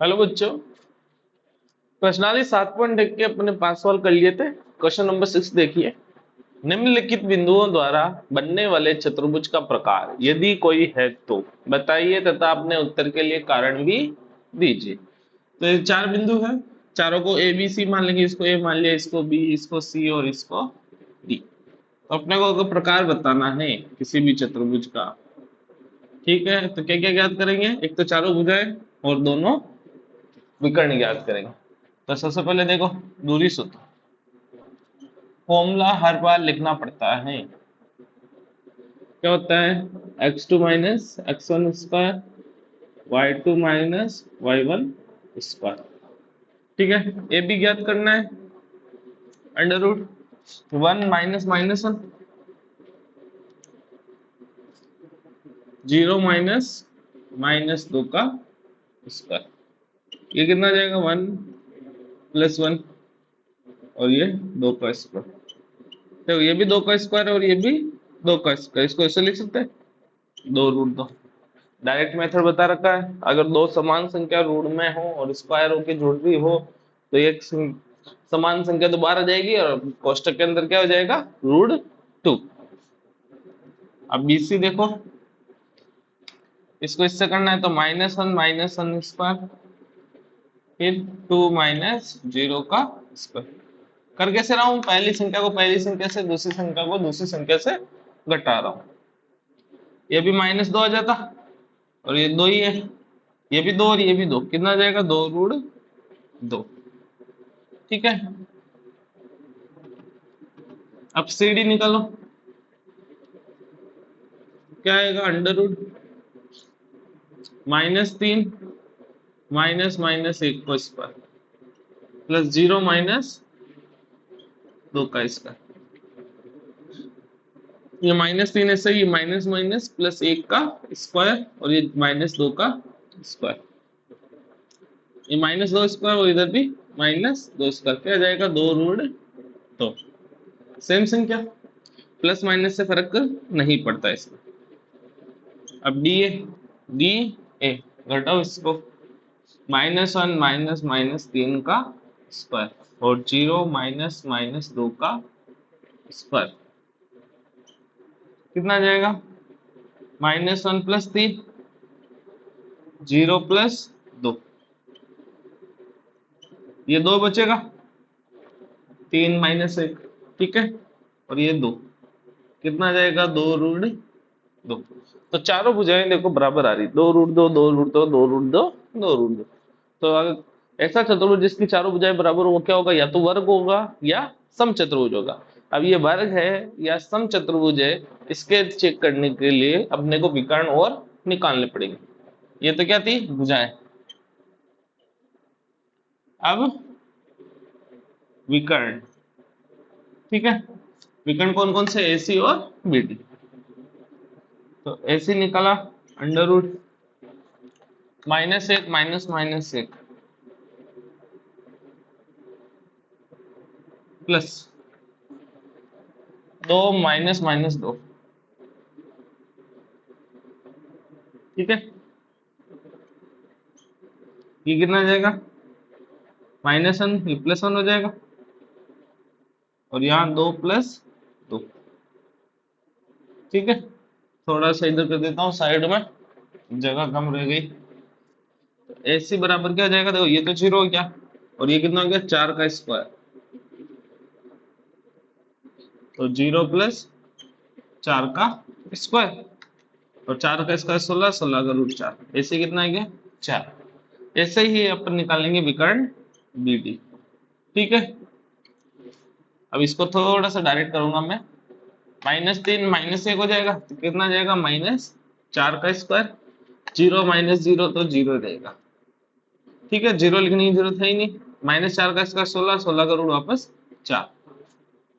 Hello बच्चों। प्रश्नावली 7.1 के अपने 5 सवाल कर लिए थे। क्वेश्चन नंबर 6 देखिए। निम्नलिखित बिंदुओं द्वारा बनने वाले चतुर्भुज का प्रकार यदि कोई है तो बताइए तथा अपने उत्तर के लिए कारण भी दीजिए। तो ये 4 बिंदु है, चारों को ए बी सी मान लेंगे। इसको ए मान लिया, इसको बी, इसको सी और इसको डी। तो अपने को अगर प्रकार बताना है किसी भी चतुर्भुज का, ठीक है, तो क्या क्या ज्ञात करेंगे? एक तो चारों भुजाएं और दोनों विकर्ण ज्ञात करेंगे। तो सबसे पहले देखो, दूरी सूत्र फॉर्मूला हर बार लिखना पड़ता है। क्या होता है? x2 minus x1 square y2 minus y1 square. ठीक है, ये भी ज्ञात करना है। Under root 1 minus minus 1, 0 minus minus 2 का स्क्वायर। ये कितना आ जाएगा? 1 प्लस 1 और ये 2 का स्क्वायर। तो ये भी 2 का स्क्वायर और ये भी 2 का स्क्वायर। इसको ऐसे लिख सकते हैं, 2 रूट 2। डायरेक्ट मेथड बता रखा है। अगर दो समान संख्या रूट में हो और स्क्वायर होके जुड़ रही हो तो एक समान संख्या तो बाहर आ जाएगी और कोष्टक के अंदर क्या हो जाएगा? √2। अब बीसी देखो, इसको इससे करना है तो -1 स्क्वायर, फिर 2 माइनस 0 का स्क्वायर। कर कैसे रहा हूं? पहली संख्या को पहली संख्या से, दूसरी संख्या को दूसरी संख्या से घटा रहा हूं। ये भी -2 आ जाता और ये 2 ही है। ये भी 2 और ये भी 2, कितना आ जाएगा? 2√2। ठीक है, अब CD निकालो। क्या आएगा? अंडर रूट -3 माइनस माइनस 1 को स्क्वायर प्लस 0 माइनस 2 का स्क्वायर। ये -3 ऐसे ही माइनस माइनस प्लस 1 का स्क्वायर और ये -2 का स्क्वायर। ये -2 स्क्वायर और इधर भी -2 स्क्वायर। क्या जाएगा? 2√2। सेम संख्या, प्लस माइनस से फर्क नहीं पड़ता इसमें। अब डी ए घटाओ इसको, -1 माइनस माइनस 3 का स्क्वायर और 0 माइनस माइनस 2 का स्क्वायर। कितना आ जाएगा? -1 प्लस 3, 0 प्लस 2, ये 2 बचेगा, 3 माइनस 1। ठीक है, और ये 2, कितना आ जाएगा? 2√2। तो चारों भुजाएं देखो बराबर आ रही, 2√2, 2√2, 2√2, 2√2। तो अगर ऐसा चतुर्भुज जिसकी चारों भुजाएं बराबर हो, वो क्या होगा? या तो वर्ग होगा या समचतुर्भुज होगा। अब ये वर्ग है या समचतुर्भुज है, इसके चेक करने के लिए अपने को विकर्ण और निकालने पड़ेंगे। ये तो क्या थी? भुजाएं। अब विकर्ण, ठीक है, विकर्ण कौन कौन से? AC और BD। तो AC निकाला, under root -1 minus minus 1 plus 2 minus minus 2। ठीक है, ये कितना आ जाएगा? -1, ये +1 हो जाएगा और यहाँ 2 प्लस 2। ठीक है, थोड़ा सा इधर कर देता हूँ साइड में, जगह कम रह गई। AC बराबर क्या हो जाएगा? देखो, ये तो 0 हो गया और ये कितना हो गया? 4 का स्क्वायर। तो 0 प्लस 4 का स्क्वायर और 4 का स्क्वायर 16, 16 का √4। AC कितना आ गया? 4। ऐसे ही अपन निकालेंगे विकर्ण BD। ठीक है, अब इसको थोड़ा सा डायरेक्ट करूंगा मैं। -3 -1 हो जाएगा तो कितना आ जाएगा? -4 का स्क्वायर, 0 माइनस 0 तो 0 रहेगा। ठीक है, 0 लिखने की जरूरत है ही नहीं। -4 का स्क्वायर 16, 16 का रूट वापस 4।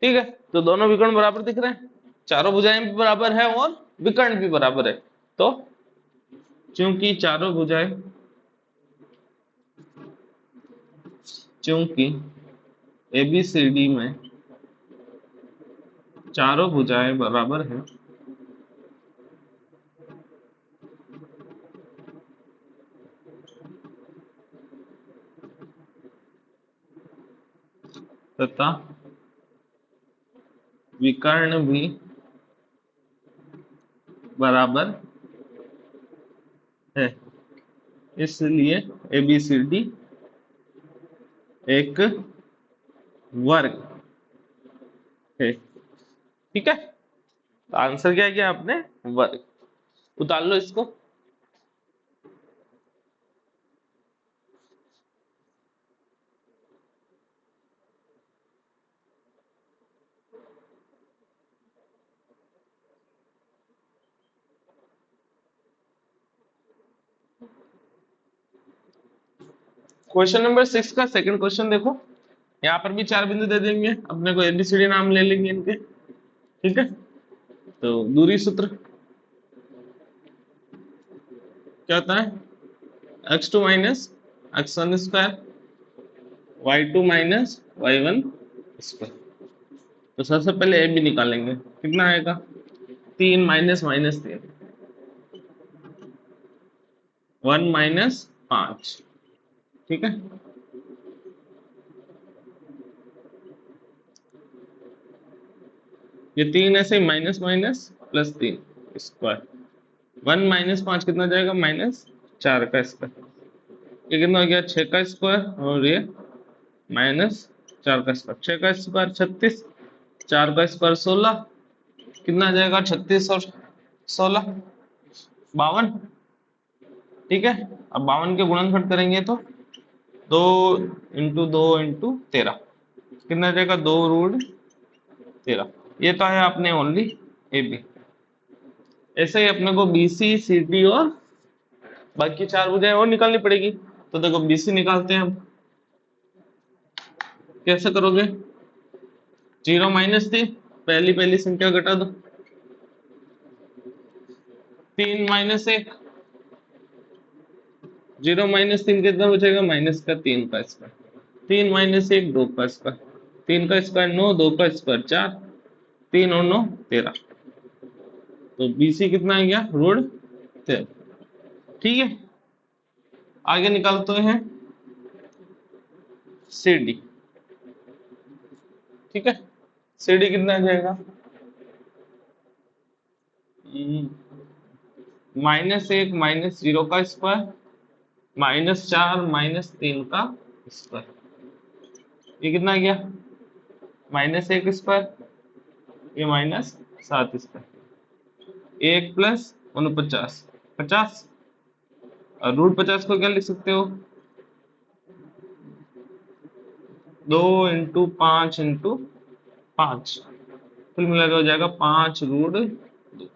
ठीक है, तो दोनों विकर्ण बराबर दिख रहे हैं, चारों भुजाएं भी बराबर है और विकर्ण भी बराबर है। तो चूंकि चारों भुजाएं, चूंकि ABCD में चारों भुजाएं बराबर हैं, तथा विकर्ण भी बराबर है, इसलिए ABCD एक वर्ग है। ठीक है, तो आंसर क्या किया आपने? वर्ग। उतार लो इसको। क्वेश्चन नंबर 6 का सेकंड क्वेश्चन देखो। यहाँ पर भी 4 बिंदु दे देंगे, अपने को ABCD नाम ले लेंगे इनके। ठीक है, तो दूरी सूत्र क्या होता है? x2 minus x1 square y2 minus y1 square. तो सबसे पहले ए बी निकालेंगे, कितना आएगा? 3 माइनस माइनस 3, 1 माइनस 5। ठीक है, ये 3 ऐसे minus minus plus 3 square, 1 minus 5 कितना जाएगा? माइनस 4 का स्क्वायर। ये कितना हो गया? 6 का स्क्वायर, और ये माइनस 4 का स्क्वायर। 6 का स्क्वायर 36, 4 का स्क्वायर 16, कितना आ जाएगा? 36 और 16 52। ठीक है, अब 52 के गुणनखंड करेंगे तो 2 इंटू 2 इंटू 13, कितना आ जाएगा? 2 रूट 13। ये तो है अपने ओनली ए बी। ऐसे ही अपने को BC CD और बाकी 4 भुजाएं और निकालनी पड़ेगी। तो देखो BC निकालते हैं हम। कैसे करोगे? 0 माइनस 3, पहली पहली संख्या घटा दो। 3 माइनस 1, 0 माइनस 3 कितना बचेगा? माइनस का 3 का स्क्वायर। 3 माइनस 1 2 का स्क्वायर, 3 का स्क्वायर 9, 2 का स्क्वायर 4, 3 और 9 13। तो BC कितना आ गया? रूट 13। ठीक है, आगे निकालते हैं CD। ठीक है, CD कितना आ जाएगा? -1 माइनस 0 का स्क्वायर, -4 माइनस 3 का स्क्वायर। ये कितना आ गया? -1 स्क्वायर, ये -7 स्क्वायर। 1 प्लस 49 50, और रूट 50 को क्या लिख सकते हो? 2 इंटू 5 इंटू 5, कुल मिलाकर हो जाएगा 5 रूट 2।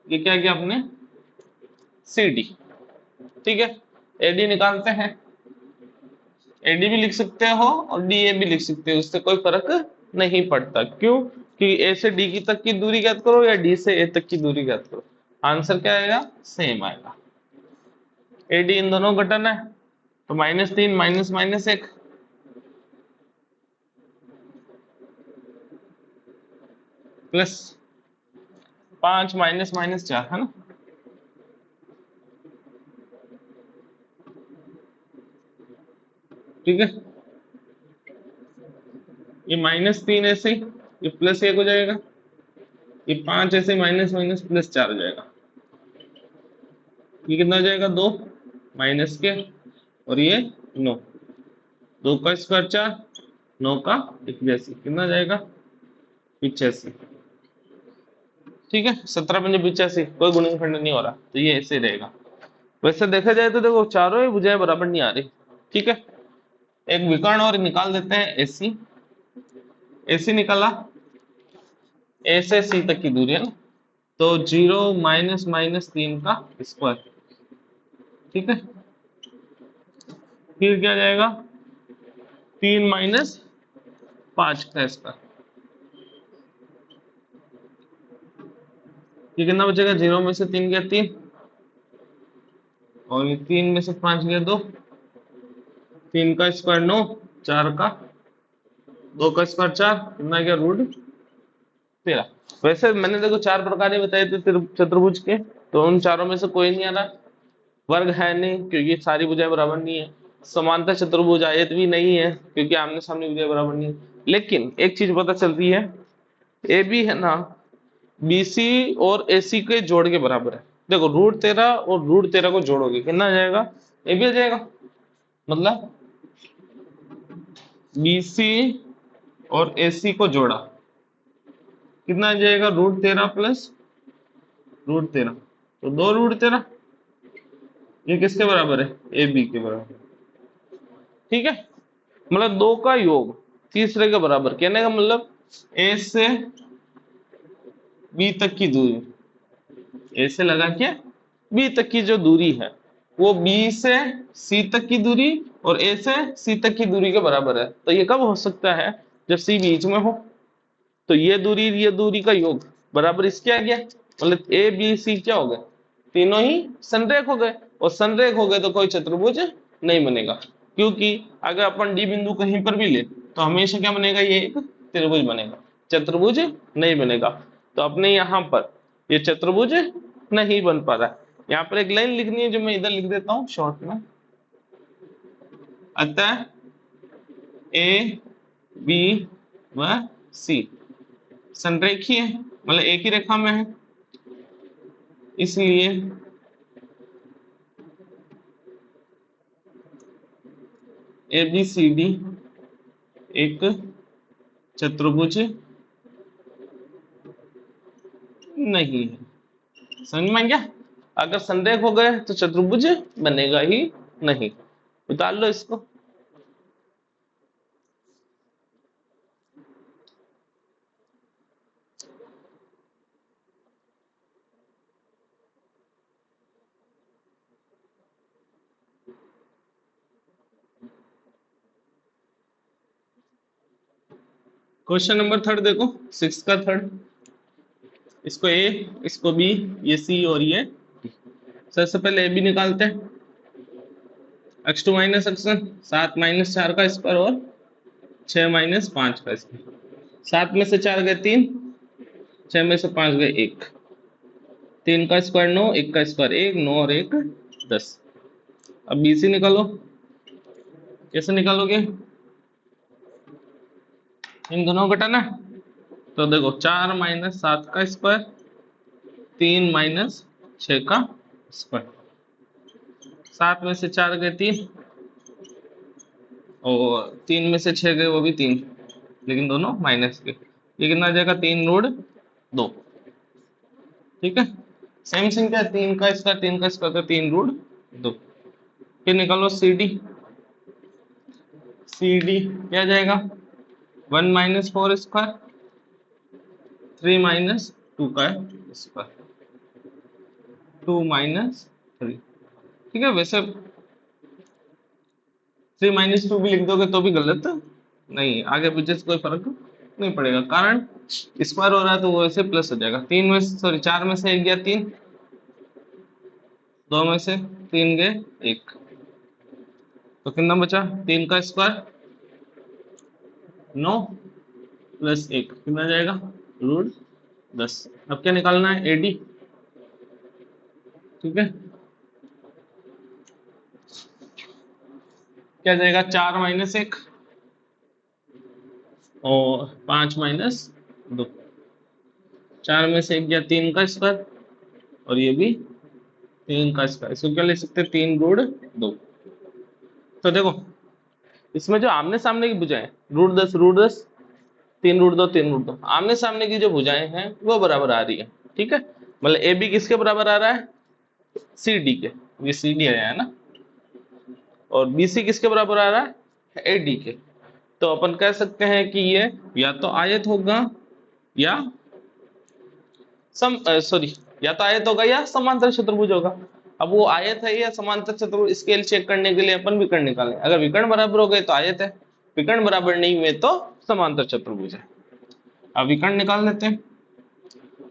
ये क्या किया आपने? CD। ठीक है, AD निकालते हैं। AD भी लिख सकते हो और DA भी लिख सकते हो, उससे कोई फर्क नहीं पड़ता। क्यों? कि A से D की तक की दूरी ज्ञात करो या D से A तक की दूरी ज्ञात करो, आंसर क्या आएगा? सेम आएगा। AD इन दोनों घटाना है, तो -3 minus minus 1, plus 5 minus minus 4, है ना? ठीक है, ये -3 ऐसे ही, ये +1 हो जाएगा, ये 5 ऐसे माइनस माइनस +4 हो जाएगा। ये कितना हो जाएगा? 2 माइनस के, और ये 9, 2 का स्क्वायर 4, 9 का 81, कितना हो जाएगा? 85। ठीक है, 17 पंजे 85, कोई गुणनखंड नहीं हो रहा, तो ये ऐसे रहेगा। वैसे देखा जाए तो देखो चारों ही भुजाएं बराबर नहीं आ रही। ठीक है, एक विकर्ण और निकाल देते हैं AC। AC निकाला, A से C तक की दूरी है ना, तो 0 माइनस माइनस 3 का स्क्वायर। ठीक है, फिर क्या जाएगा? 3 माइनस 5 का स्क्वायर। ये कितना बचेगा? 0 में से 3 गया 3, और ये 3 में से 5 गया 2, 3 का स्क्वायर 9, 4 का 2 का स्क्वायर 4, कितना गया? रूट 13। वैसे मैंने देखो 4 प्रकार बताए थे चतुर्भुज के, तो उन चारों में से कोई नहीं आ रहा, वर्ग है नहीं, क्योंकि सारी भुजाएं बराबर नहीं है। समांतर चतुर्भुज आयत भी नहीं है क्योंकि आमने सामने भुजा बराबर नहीं है। लेकिन एक चीज पता चलती है, ए बी है ना बीसी और एसी के जोड़ के बराबर है। देखो √13 और √13 को जोड़ोगे कितना आ जाएगा, ए बी आ जाएगा। मतलब बीसी और एसी को जोड़ा कितना आ जाएगा, √13 प्लस √13, तो 2 √13, ये किसके बराबर है, ए बी के बराबर। ठीक है, मतलब दो का योग तीसरे के बराबर, कहने का मतलब ए से बी तक की दूरी, ए से लगा के बी तक की जो दूरी है वो बी से सी तक की दूरी और ए से सी तक की दूरी के बराबर है। तो ये कब हो सकता है, जब सी बीच में हो। तो ये दूरी का योग बराबर इसके आ गया, मतलब ए बी सी क्या हो गए, तीनों ही संरेख हो गए। और संरेख हो गए तो कोई चतुर्भुज नहीं बनेगा, क्योंकि अगर अपन डी बिंदु कहीं पर भी ले तो हमेशा क्या बनेगा, ये एक त्रिभुज बनेगा, चतुर्भुज नहीं बनेगा। तो अपने यहाँ पर ये चतुर्भुज नहीं बन पा रहा है। यहाँ पर एक लाइन लिखनी है जो मैं इधर लिख देता हूँ शॉर्ट में। अतः ए बी व सी संरेखीय है, मतलब एक ही रेखा में है, इसलिए ए बी सी डी एक चतुर्भुज नहीं है। समझ में आ गया, अगर संरेख हो गए तो चतुर्भुज बनेगा ही नहीं। उतार लो इसको। क्वेश्चन नंबर थर्ड देखो, 6 का थर्ड, इसको ए, इसको बी, ये सी और ये डी। सबसे पहले ए बी निकालते हैं। x2 माइनस x1, 7 माइनस 4 का स्क्वायर और 6 माइनस 5 का स्क्वायर। 7 में से 4 गए 3, 6 में से 5 गए 1, 3 का स्क्वायर 9, 1 का स्क्वायर 1, 9 और 1 10। अब बीसी निकालो, कैसे निकालोगे, इन दोनों को घटाना। तो देखो 4 माइनस 7 का स्क्वायर, 3 माइनस 6 का स्क्वायर। 7 में से 4 गए 3 और 3 में से 6 गए वो भी 3, लेकिन दोनों माइनस के। ये कितना आ जाएगा, 3√2। ठीक है, सेम संख्या 3 का स्क्वायर, 3 का स्क्वायर तो 3√2। फिर निकालो सी डी, सी डी क्या जाएगा, 1 माइनस 4 स्क्वायर, 3 माइनस 2 का स्क्वायर, 2 माइनस 3। ठीक है, वैसे 3 माइनस 2 भी लिख दोगे तो भी गलत नहीं, आगे पीछे से कोई फर्क नहीं पड़ेगा, कारण स्क्वायर हो रहा है तो वो ऐसे प्लस हो जाएगा। 3 में सॉरी 4 में से 1 गया 3, 2 में से 3 गए 1, तो कितना बचा, 3 का स्क्वायर 9 प्लस 1 कितना जाएगा, √10। अब क्या निकालना है, एडी। ठीक है, क्या जाएगा, 4 माइनस 1 और 5 माइनस 2। 4 में से 1 गया 3 का स्क्वायर और ये भी 3 का स्क्वायर, इसको क्या ले सकते हैं, 3√2। तो देखो इसमें जो आमने सामने की भुजाएं, √10 √10, 3√2 3√2, आमने सामने की जो भुजाएं हैं वो बराबर आ रही है। ठीक है, मतलब ए बी किसके बराबर आ रहा है, सी डी के, ये सी डी आया है ना, और बी सी किसके बराबर आ रहा है, ए डी के। तो अपन कह सकते हैं कि ये या तो आयत होगा या सॉरी या तो आयत होगा या समांतर चतुर्भुज होगा। अब वो आयत है या समांतर चतुर्भुज, स्केल चेक करने के लिए अपन विकर्ण निकालें। अगर विकर्ण बराबर हो गए तो आयत है, विकर्ण बराबर नहीं हुए तो समांतर चतुर्भुज है। अब विकर्ण निकाल लेते हैं।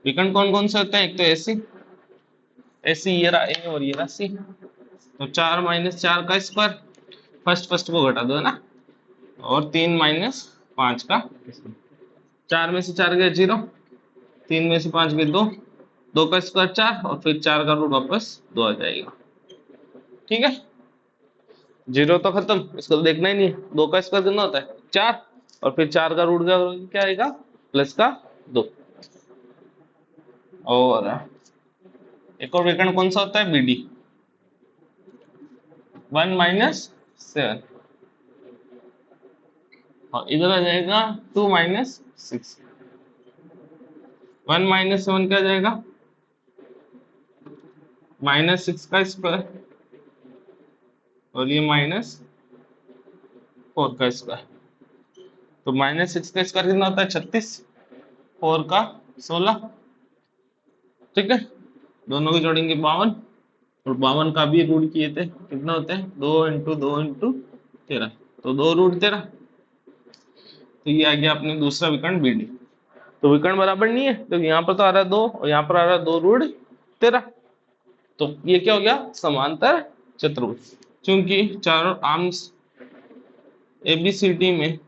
विकर्ण कौन कौन से होते हैं, एक तो एसी, एसी ये रहा ए और ये रहा सी। तो 4 माइनस 4 का स्क्वायर, फर्स्ट को घटा दो है ना, और 3 माइनस 5 का, 4 में से 4 गए 0, 3 में से 5 गए 2, 2 का स्क्वायर 4 और फिर 4 का रूट वापस 2 आ जाएगा। ठीक है, जीरो तो खत्म, इसको तो देखना ही नहीं है। 2 का स्क्वायर कितना होता है 4, और फिर 4 का रूट क्या आएगा प्लस का 2। और एक और विकर्ण कौन सा होता है BD, 1 माइनस 7, और इधर आ जाएगा 2 माइनस 6। 1 माइनस 7 क्या आ जाएगा -6 का स्क्वायर, और ये -4 का स्क्वायर। तो -6 का स्क्वायर कितना होता है 36, 4 का 16। ठीक है, दोनों की जोड़ेंगे 52, और 52 का भी रूट किए थे, कितना होते हैं 2 × 2 × 13, तो 2√13। तो ये आ गया अपने दूसरा विकर्ण BD। तो विकर्ण बराबर नहीं है, तो यहाँ पर तो आ रहा है 2 और यहाँ पर आ रहा है 2√13। तो ये क्या हो गया समांतर चतुर्भुज, क्योंकि चारों आर्म्स ABCD में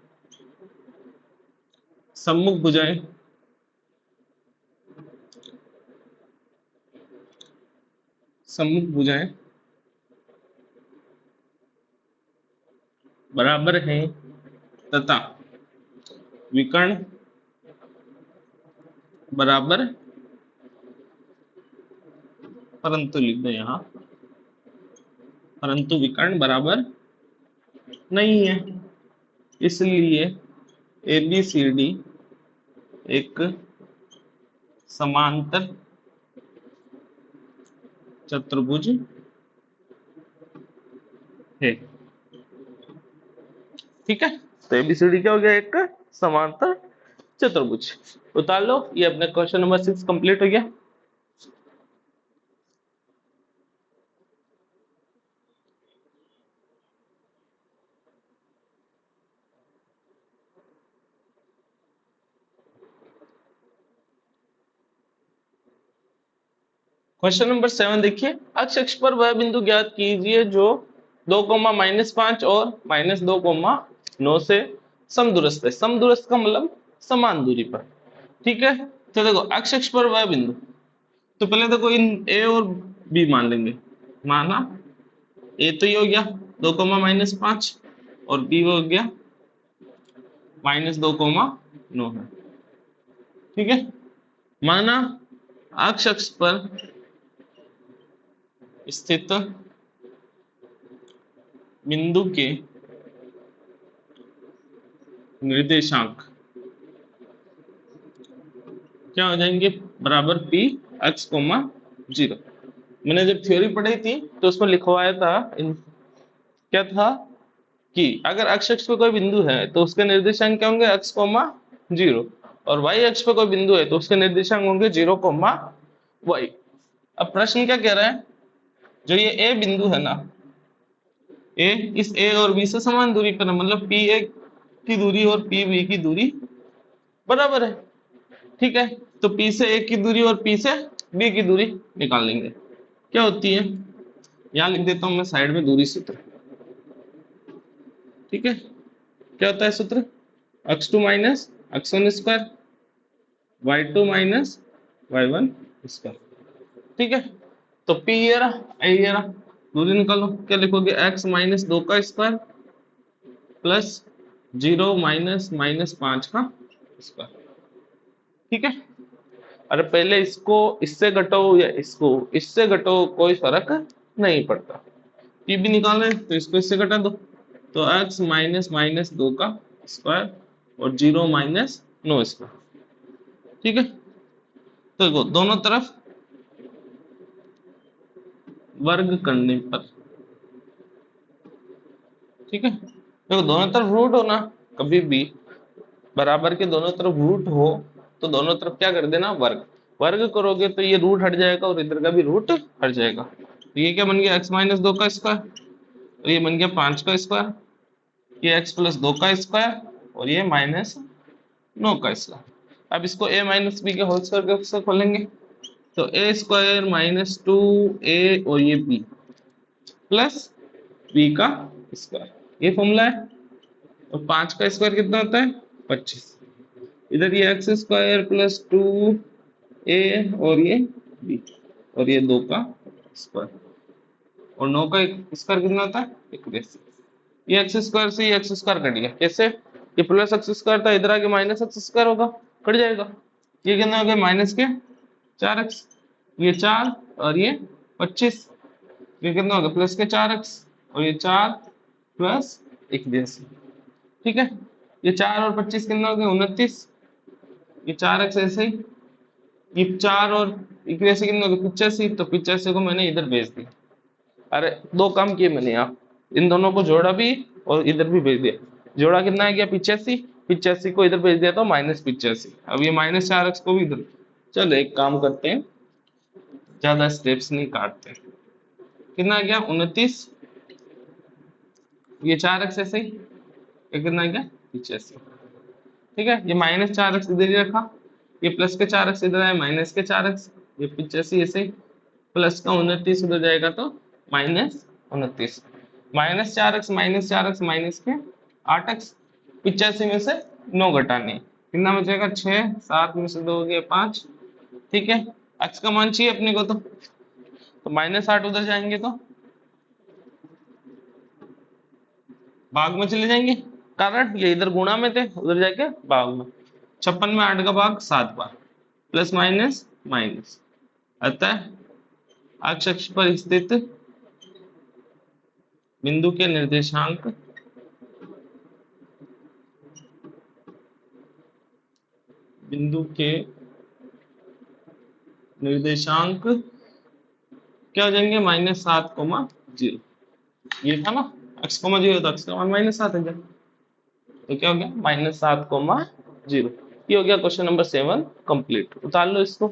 सम्मुख भुजाएं बराबर हैं तथा विकर्ण बराबर, परंतु लिख दो यहाँ, परंतु विकर्ण बराबर नहीं है, इसलिए ABCD एक समांतर चतुर्भुज है। ठीक है, तो ABCD क्या हो गया एक समांतर चतुर्भुज। उतार लो, ये अपने क्वेश्चन नंबर 6 कंप्लीट हो गया। क्वेश्चन नंबर 7 देखिए, अक्ष अक्ष पर वह बिंदु ज्ञात कीजिए जो 2, -5 और -2, 9 से समदूरस्थ है। समदूरस्थ का मतलब समान दूरी पर। ठीक है, तो देखो अक्ष अक्ष पर वह बिंदु, तो पहले देखो इन A और B मान लेंगे। माना A तो ये हो गया 2, -5, और B हो गया -2, 9 है। ठीक है, माना अक्ष अक्ष पर स्थित बिंदु के निर्देशांक क्या हो जाएंगे बराबर P x, 0। मैंने जब थ्योरी पढ़ी थी तो उसमें लिखवाया था क्या था कि अगर x अक्ष पे कोई बिंदु है तो उसके निर्देशांक क्या होंगे x, 0, और y अक्ष पे कोई बिंदु है तो उसके निर्देशांक होंगे 0, y। अब प्रश्न क्या कह रहा है, जो ये A बिंदु है ना, A इस A और B से समान दूरी पर है, मतलब PA की दूरी और PB की दूरी बराबर है। ठीक है, तो P से A की दूरी और P से B की दूरी निकाल लेंगे, क्या होती है। यहां लिख देता हूं मैं साइड में दूरी सूत्र। ठीक है, क्या होता है सूत्र, x2 minus x1 square, y2 minus y1 square. ठीक है, तो P ये रहा, दूरी निकालो, क्या लिखोगे x -2 का स्क्वायर प्लस 0 -5 का स्क्वायर। ठीक है, अरे पहले इसको इससे घटो या इसको इससे घटो, कोई फर्क नहीं पड़ता। P भी निकालना है तो इसको इससे घटा दो, तो x -2 का स्क्वायर और 0 -9 स्क्वायर। ठीक है, तो देखो दोनों तरफ वर्ग करने पर, ठीक है, देखो दोनों तरफ रूट हो ना, कभी भी बराबर के दोनों तरफ रूट हो तो दोनों तरफ क्या कर देना वर्ग। वर्ग करोगे तो ये रूट हट जाएगा और इधर का भी रूट हट जाएगा। तो ये क्या बन गया x -2 का स्क्वायर, और ये बन गया 5 का स्क्वायर, ये x + 2 का स्क्वायर, और ये -9 का स्क्वायर। अब इसको a - b के होल स्क्वायर से खोलेंगे, तो a स्क्वायर -2a और ये b प्लस b का स्क्वायर, ये फॉर्मूला है। और 5 का स्क्वायर कितना होता है 25, इधर ये x स्क्वायर प्लस 2a और ये b, और ये 2 का स्क्वायर, और 9 का स्क्वायर कितना होता है 81। ये एक्स स्क्वायर से ये एक्स स्क्वायर कट गया, कैसे? ये प्लस एक्स स्क्वायर था, इधर आके माइनस एक्स स्क्वायर होगा, कट जाएगा। ये कितना हो गया? माइनस के 4x, ये 4 और ये 25, ये कितना हो गया? प्लस के 4x और ये 4 प्लस 81, ठीक है। ये 4 और 25 कितना हो गया? 29, ये 4x ऐसे ही, ये 4 और 81 कितना हो गया? 85, तो 85 को मैंने इधर भेज दिया। अरे दो काम किए मैंने यहाँ, इन दोनों को जोड़ा भी और इधर भी भेज दिया। जोड़ा कितना आ गया? 85, 85 को इधर भेज दिया तो -85। अब ये -4x को भी इधर। चलो एक काम करते हैं, ज्यादा स्टेप्स नहीं काटते। कितना आ गया? 29, ये 4x ऐसे ही, ये कितना आ गया? 85, ठीक है। ये -4x इधर ही रखा, ये प्लस के 4x इधर आया, माइनस के 4x, ये 85 ऐसे ही, प्लस का 29 उधर जाएगा तो -29, -4x माइनस के 8x, 85 में से 9 घटाने, कितना बचेगा? 6, 7 में से 2 हो गया 5, ठीक है। x का मान चाहिए अपने को, तो -8 उधर जाएंगे तो भाग में चले जाएंगे, कारण ये इधर गुणा में थे, उधर जाके भाग में। 56 में 8 का भाग 7 बार, प्लस माइनस माइनस, अतः अक्ष अक्ष पर स्थित बिंदु के निर्देशांक क्या हो जाएंगे? -7,0। ये था ना, x, 0 तो x का मान -7 है, तो क्या हो गया? -7,0। ये हो गया क्वेश्चन नंबर 7 कंप्लीट। उतार लो इसको।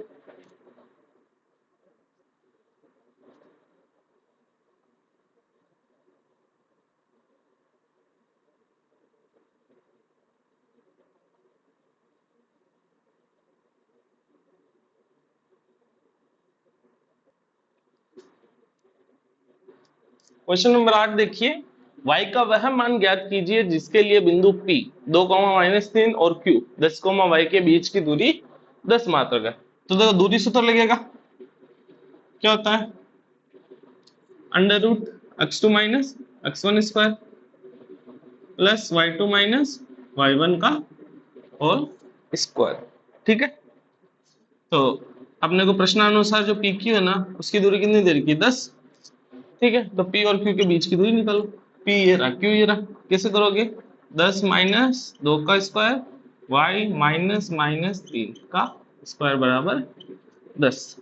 क्वेश्चन नंबर 8 देखिए, y का वह मान ज्ञात कीजिए जिसके लिए बिंदु P 2, -3 और Q 10, y के बीच की दूरी 10 मात्रक है। तो देखो दूरी सूत्र लगेगा, क्या होता है? √x2 minus x1 square plus y2 minus y1 का होल स्क्वायर, ठीक है। तो अपने को प्रश्नानुसार जो पी क्यू है ना, उसकी दूरी कितनी दे रखी है? 10, ठीक है। तो पी और क्यू के बीच की दूरी निकालो। पी ये रहा, क्यू ये रहा, कैसे करोगे? 10 माइनस 2 का स्क्वायर y माइनस -3 का स्क्वायर बराबर 10,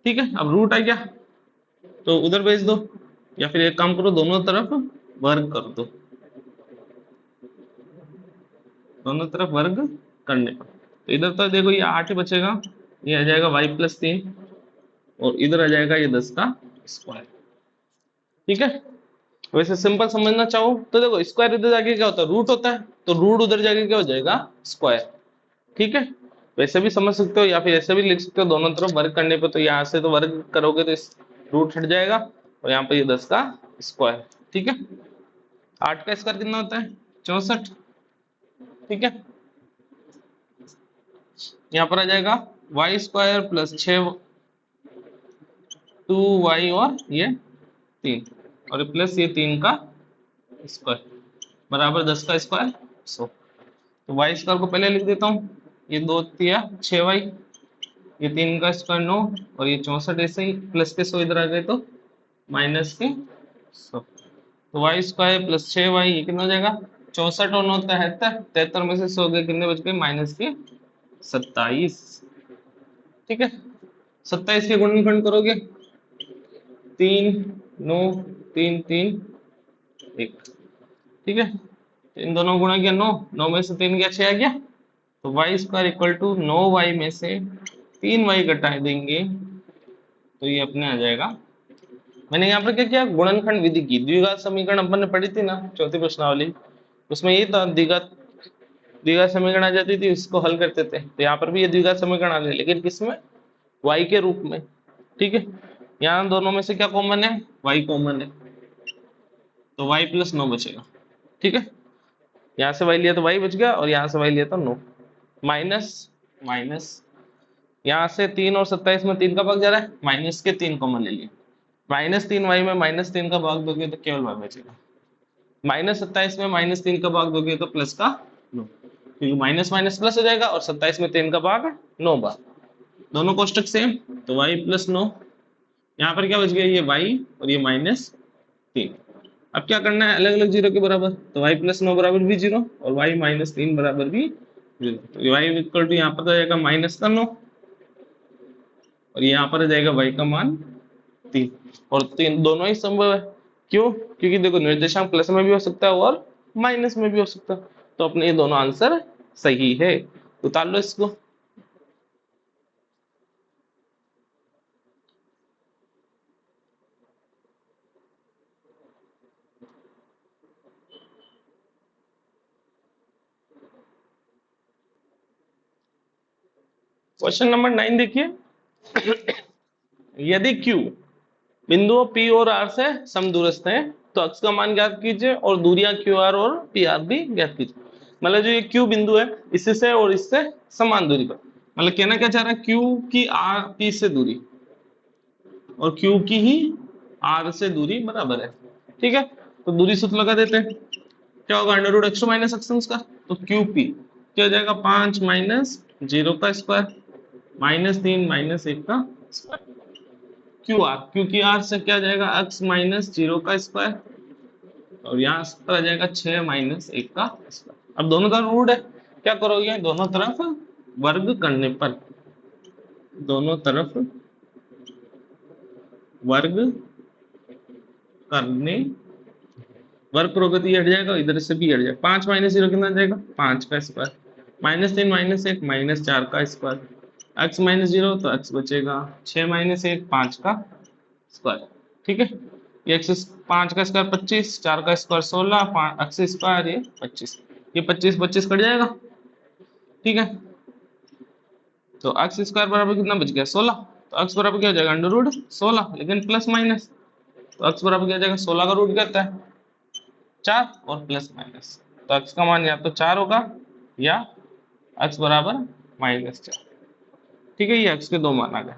ठीक है। अब रूट आ गया तो उधर भेज दो, या फिर एक काम करो, दोनों तरफ वर्ग कर दो, दोनों तरफ वर्ग करने पर। तो इधर तो देखो ये 8 ही बचेगा, ये आ जाएगा y प्लस 3 और इधर आ जाएगा ये 10 का स्क्वायर, ठीक है। वैसे सिंपल समझना चाहो तो देखो स्क्वायर इधर जाके क्या होता है? रूट होता है, तो रूट उधर जाके क्या हो जाएगा? स्क्वायर, ठीक है। वैसे भी समझ सकते हो या फिर ऐसे भी लिख सकते हो, दोनों तरफ वर्ग करने पे। तो यहाँ से तो वर्ग करोगे तो रूट हट जाएगा और यहाँ पे ये 10 का स्क्वायर, ठीक है। 8 का स्क्वायर कितना होता है? 64, ठीक है। यहाँ पर आ जाएगा y स्क्वायर प्लस 6 2y और ये 3 और प्लस ये 3 का स्क्वायर बराबर 10 का स्क्वायर 100। तो y स्क्वायर को पहले लिख देता हूँ, ये 2 तिया 6y, ये 3 का स्क्वायर 9 और ये 64 ऐसे ही, प्लस के 100 इधर आ गए तो माइनस के 100। तो y स्क्वायर प्लस 6y ये कितना हो जाएगा? 64 और 9 73, 73 में से 100 गए, कितने बच गए? माइनस के 27, ठीक है। 27 के गुणनखंड करोगे 3 9 3 3 1, ठीक है। इन दोनों गुणा किया 9, 9 में से 3 गया 6 आ गया, तो y square equal to 9y में से 3y घटा देंगे तो ये अपने आ जाएगा। मैंने यहाँ पर क्या किया? गुणनखंड विधि की। द्विघात समीकरण अपन ने पढ़ी थी ना, चौथी प्रश्नावली, उसमें यही था, द्विघात समीकरण आ जाती थी, इसको हल करते थे। तो यहाँ पर भी ये द्विघात समीकरण आ गए, लेकिन किसमें? y के रूप में, ठीक है। यहाँ दोनों में से क्या कॉमन है? y कॉमन है, तो y प्लस 9 बचेगा, ठीक है। यहाँ से y लिया तो y बच गया और यहाँ से y लिया तो 9, माइनस माइनस, यहाँ से 3 और 27 में 3 का भाग जा रहा है, माइनस के 3 कॉमन ले लिया, -3y में -3 का भाग दोगे तो केवल y बचेगा, -27 में -3 का भाग दोगे तो प्लस का 9, क्योंकि माइनस माइनस प्लस हो जाएगा और 27 में 3 का भाग 9 बार, दोनों कोष्टक सेम, तो y + 9, यहाँ पर क्या बच गया, ये y और ये -3। अब क्या करना है, अलग अलग जीरो के बराबर, तो y + 9 बराबर भी 0 और y -3 बराबर भी 0, तो y = यहाँ पर आ जाएगा -9 और यहाँ पर आ जाएगा y का मान 3, और 3 दोनों ही संभव है। क्यों? क्योंकि देखो निर्देशांक प्लस में भी हो सकता है और माइनस में भी हो सकता है, तो अपने ये दोनों आंसर सही है, उतार लो इसको। क्वेश्चन नंबर 9 देखिए, यदि Q बिंदुओं P और R से समदूरस्थ हैं तो अक्ष का मान ज्ञात कीजिए और दूरियां QR और PR भी ज्ञात कीजिए। मतलब जो ये Q बिंदु है इससे और इससे समान दूरी पर, मतलब कहना क्या चाह रहा है, Q की R P से दूरी और Q की ही R से दूरी बराबर है, ठीक है। तो दूरी सूत्र लगा देते हैं, क्या होगा, √x2 - x का, तो QP क्या हो जाएगा, 5 - 0 का स्क्वायर -3 - 1 का स्क्वायर, QR क्योंकि R से क्या जाएगा, x - 0 का स्क्वायर और यहाँ पर आ जाएगा 6 - 1 का स्क्वायर। अब दोनों तरफ रूट है, क्या करोगे, दोनों तरफ वर्ग करने पर, दोनों तरफ वर्ग करने, वर्ग करोगे तो ये हट जाएगा, इधर से भी हट जाएगा, 5 - 0 कितना जाएगा, 5 का स्क्वायर, -3 - 1 -4 का स्क्वायर, x - 0 तो x बचेगा 6 - 1 5 का स्क्वायर, ठीक है। ये एक्स 5 का स्क्वायर 25, 4 का स्क्वायर 16, 5 एक्स स्क्वायर ये 25, ये 25 25 कट जाएगा, ठीक है। तो एक्स स्क्वायर बराबर कितना बच गया, 16, तो एक्स बराबर क्या हो जाएगा, √16, लेकिन प्लस माइनस, तो एक्स बराबर क्या हो जाएगा, 16 का रूट करता है 4 और प्लस माइनस, तो एक्स का मान या तो 4 होगा या एक्स बराबर -4, ठीक है। ये एक्स के दो मान आ गए,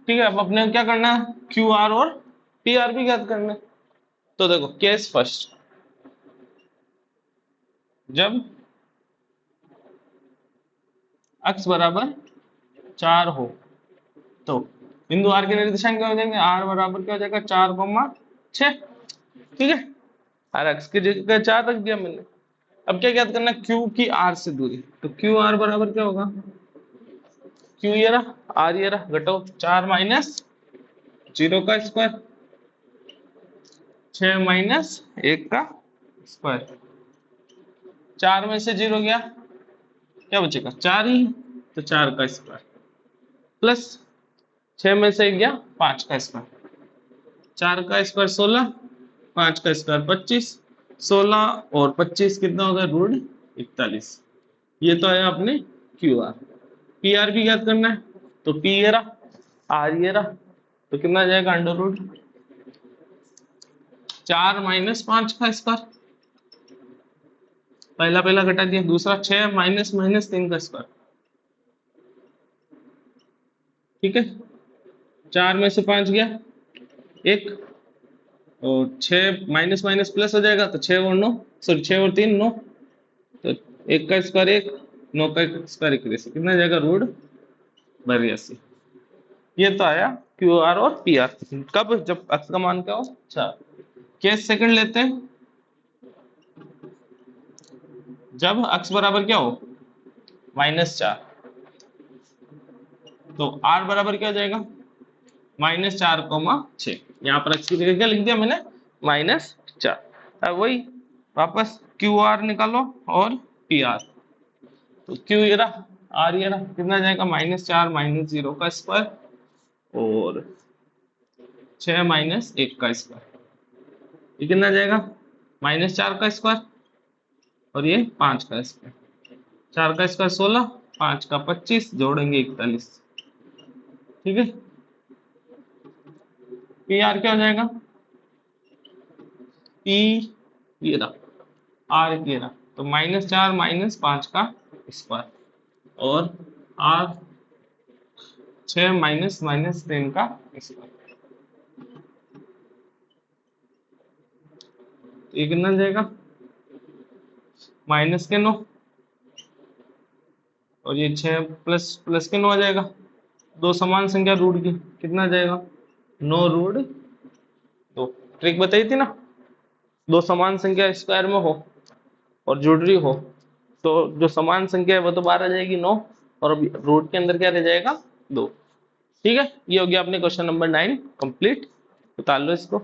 ठीक है। अब अपने क्या करना है, क्यू आर और पी आर भी ज्ञात करना है। तो देखो केस फर्स्ट, जब x बराबर 4 हो तो बिंदु r के निर्देशांक क्या हो जाएंगे, r बराबर क्या हो जाएगा, 4,6, ठीक है। और x की जगह 4 रख दिया मैंने। अब क्या ज्ञात करना है, q की r से दूरी, तो क्यू आर बराबर क्या होगा, q ये रहा, r ये रहा, घटाओ 4 - 0 का स्क्वायर, 6 - 1 का स्क्वायर, 4 में से 0 गया, क्या बचेगा, 4 ही, तो 4 का स्क्वायर प्लस 6 में से 1 गया, 5 का स्क्वायर, 4 का स्क्वायर 16, 5 का स्क्वायर 25, 16 और 25 कितना होगा, √41। ये तो है अपने क्यू आर। पी आर भी याद करना है, तो पी ये रहा, आर ये रहा, तो कितना आ जाएगा, √4 - 5 का स्क्वायर, पहला पहला घटा दिया, दूसरा 6 - -3 का स्क्वायर, ठीक है। 4 में से 5 गया, 1 और 6 माइनस माइनस प्लस हो जाएगा, तो 6 और 9, सॉरी 6 और 3 9, तो 1 का स्क्वायर 1, 9 का स्क्वायर 81, कितना जाएगा, √82। ये तो आया क्यू आर और पी आर, कब, जब x का मान क्या हो, 4। केस सेकंड लेते हैं, जब x बराबर क्या हो, -4, तो r बराबर क्या हो जाएगा, -4,6, यहाँ पर x की जगह क्या लिख दिया मैंने, -4। अब वही वापस क्यू आर निकालो और पी आर, तो क्यू ये रहा, आर ये रहा, कितना जाएगा, -4 - 0 का स्क्वायर और 6 - 1 का स्क्वायर, ये कितना जाएगा, -4 का स्क्वायर और ये 5 का स्क्वायर, 4 का स्क्वायर 16, 5 का 25, जोड़ेंगे 41, ठीक है। पी आर क्या हो जाएगा, पी ये रहा, आर ये रहा, तो -4 - 5 का स्क्वायर और आर 6 - 3 का स्क्वायर, ये कितना आ जाएगा माइनस के 9, और ये 6 प्लस प्लस के 9 आ जाएगा। दो समान संख्या रूट की कितना आ जाएगा 9 रूट 2। ट्रिक बताई थी ना, दो समान संख्या स्क्वायर में हो और जुड़ रही हो तो जो समान संख्या है वो तो बाहर आ जाएगी 9, और अभी रूट के अंदर क्या रह जाएगा 2। ठीक है, ये हो गया अपने क्वेश्चन नंबर 9 कंप्लीट। उतार लो इसको।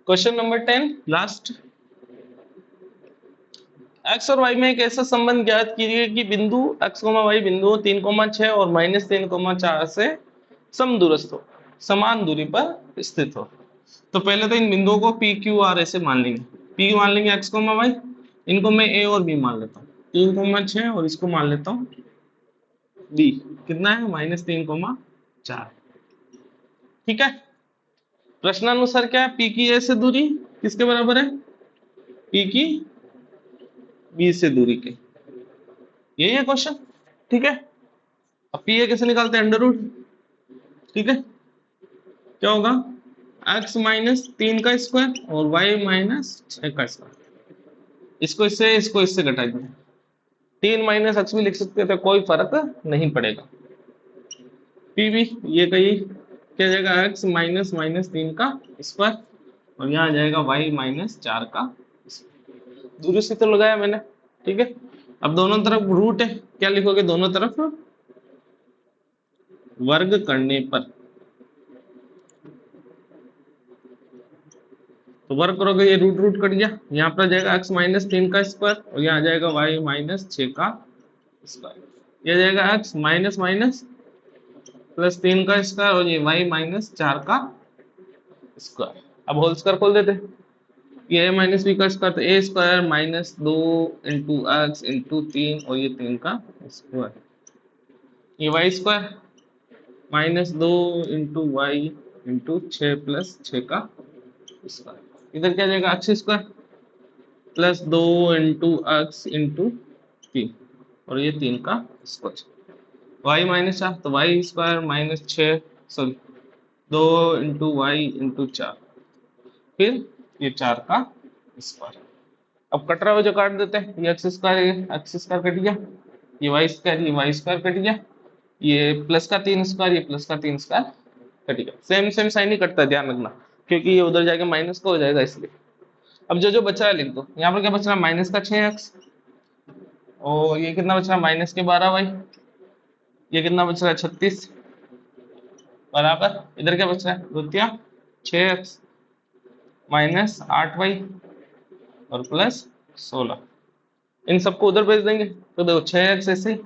Question number 10 last. एक्स और वाई में एक ऐसा संबंध ज्ञात कीजिए कि बिंदु एक्स वाई बिंदु 3,6 और -3,4 से समदूरस्थ हो, समान दूरी पर स्थित हो। तो पहले तो इन बिंदुओं को पी क्यू आर ऐसे मान लेंगे। पी मान लेंगे एक्स वाई, इनको मैं ए और बी मान लेता हूँ 3,6 और इसको मान लेता हूँ बी, कितना है -3,4। ठीक है, प्रश्नानुसार क्या है, पी की ए से दूरी किसके बराबर है, पी की बी से दूरी के, यही है क्वेश्चन। ठीक है, अब पी ए कैसे निकालते हैं, अंडर रूट। ठीक है, क्या होगा x -3 का स्क्वायर और y -6 का स्क्वायर। इसको इससे घटा दिया, 3 माइनस एक्स भी लिख सकते थे, कोई फर्क नहीं पड़ेगा। पी भी ये कही क्या जाएगा x -3 का स्क्वायर, और यहाँ आ जाएगा y -4 का स्क्वायर। दूरी से तो लगाया मैंने। ठीक है, अब दोनों तरफ रूट है, क्या लिखोगे दोनों तरफ वर्ग करने पर, तो वर्ग करोगे ये रूट रूट कट गया, यहाँ पर आ जाएगा x -3 का स्क्वायर और यहाँ आ जाएगा y -6 का स्क्वायर। ये आ जाएगा x माइनस माइनस प्लस 3 का स्क्वायर और ये y -4 का स्क्वायर। अब होल स्क्वायर खोल देते, ये a माइनस बी का स्क्वायर, तो a square -2 into X into 3 और ये 3 का स्क्वायर, ये y square -2 into Y into 6 plus 6 का स्क्वायर। इधर क्या जाएगा X square plus 2 into X into 3 और ये 3 का स्क्वायर, वाई -4 तो Y square -6 sorry 2 into Y into 4, फिर ये 4 का स्क्वायर। अब कट रहा हो जो काट देते हैं, ये एक्स स्क्वायर कट गया, ये वाई स्क्वायर कट गया, ये प्लस का 3 स्क्वायर ये प्लस का 3 स्क्वायर कट गया। सेम सेम साइन ही कटता है, ध्यान रखना, क्योंकि ये उधर जाके माइनस का हो जाएगा इसलिए। अब जो जो बचा है लिख दो, यहाँ पर क्या बच रहा है माइनस का 6x, और ये कितना बच रहा है माइनस के 12y, ये कितना बच रहा है 36 बराबर, इधर क्या बच रहा है द्वितीय 6x -8y और प्लस 16। इन सबको उधर भेज देंगे तो देखो 6x ऐसे,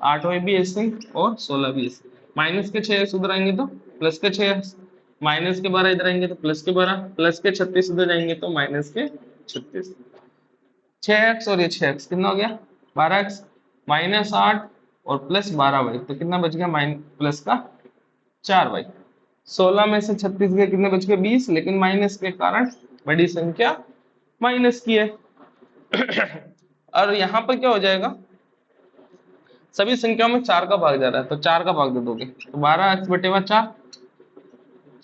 8y भी ऐसे और 16 भी ऐसे। माइनस के 6x उधर आएंगे तो प्लस के 6x, माइनस के 12 इधर आएंगे तो प्लस के 12, प्लस के 36 इधर जाएंगे तो माइनस के 36। 6x और ये 6x कितना हो गया 12x -8 और प्लस 12y, तो कितना बच गया प्लस का 4y। 16 में से 36 गए, कितने बच गए 20, लेकिन माइनस के कारण बड़ी संख्या माइनस की है। और यहाँ पर क्या हो जाएगा, सभी संख्याओं में 4 का भाग जा रहा है तो 4 का भाग दे दोगे तो 12x बटेवा 4,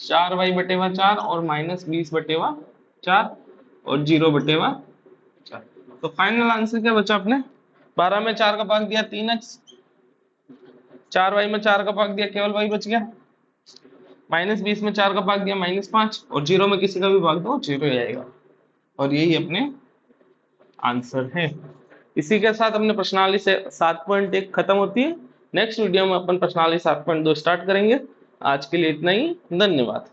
4y बटेवा 4 और -20 बटेवा 4 और 0 बटेवा 4। तो फाइनल आंसर क्या बचा अपने, 12 में 4 का भाग दिया 3x, 4y में 4 का भाग दिया केवल y बच गया, -20 में 4 का भाग दिया -5 और 0 में किसी का भी भाग दो 0 ही आएगा। और यही अपने आंसर है। इसी के साथ अपने प्रश्नावली से 7.1 खत्म होती है। नेक्स्ट वीडियो में अपन प्रश्नावली 7.2 स्टार्ट करेंगे। आज के लिए इतना ही, धन्यवाद।